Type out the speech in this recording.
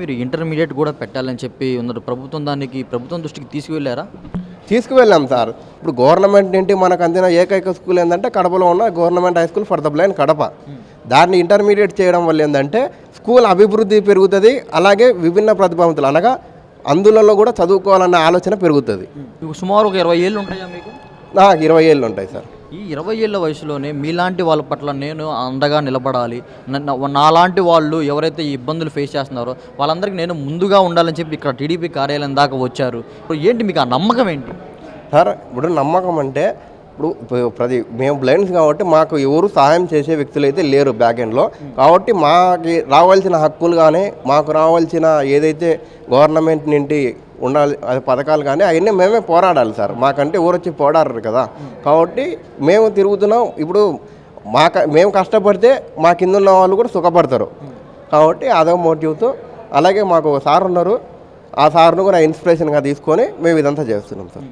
మీరు ఇంటర్మీడియట్ కూడా పెట్టాలని చెప్పి ఉన్నారు. ప్రభుత్వం దృష్టికి తీసుకువెళ్ళారా? తీసుకువెళ్ళాం సార్. ఇప్పుడు గవర్నమెంట్ నుండి మనకు అందిన ఏకైక స్కూల్ ఏంటంటే కడపలో ఉన్న government high school for the blind Kadapa. దాన్ని ఇంటర్మీడియట్ చేయడం వల్ల ఏంటంటే స్కూల్ అభివృద్ధి పెరుగుతుంది, అలాగే విభిన్న ప్రతిభావంతులు అనగా అందులలో కూడా చదువుకోవాలన్న ఆలోచన పెరుగుతుంది. సుమారు ఒక 20 ఏళ్ళు ఉంటాయా మీకు? నాకు 20 ఏళ్ళు ఉంటాయి సార్. ఈ 20 ఏళ్ళ వయసులోనే మీలాంటి వాళ్ళ పట్ల నేను అండగా నిలబడాలి, నాలాంటి వాళ్ళు ఎవరైతే ఈ ఇబ్బందులు ఫేస్ చేస్తున్నారో వాళ్ళందరికీ నేను ముందుగా ఉండాలని చెప్పి ఇక్కడ టీడీపీ కార్యాలయం దాకా వచ్చారు. ఇప్పుడు ఏంటి మీకు ఆ నమ్మకం ఏంటి సార్? ఇప్పుడు నమ్మకం అంటే మేము బ్లైండ్స్ కాబట్టి మాకు ఎవరు సహాయం చేసే వ్యక్తులు అయితే లేరు బ్యాక్ ఎండ్లో. కాబట్టి మాకు రావాల్సిన హక్కులు కానీ మాకు రావాల్సిన ఏదైతే గవర్నమెంట్ నుండి ఉండాలి అది పథకాలు కానీ అవన్నీ మేమే పోరాడాలి సార్. మాకంటే ఎవరు వచ్చి పోరాడరు కదా. కాబట్టి మేము తిరుగుతున్నాం. ఇప్పుడు మేము కష్టపడితే మా కింద ఉన్న వాళ్ళు కూడా సుఖపడతారు. కాబట్టి అదో మోటివ్తో, అలాగే మాకు ఒక సార్ ఉన్నారు, ఆ సార్ను కూడా ఇన్స్పిరేషన్గా తీసుకొని మేము ఇదంతా చేస్తున్నాం సార్.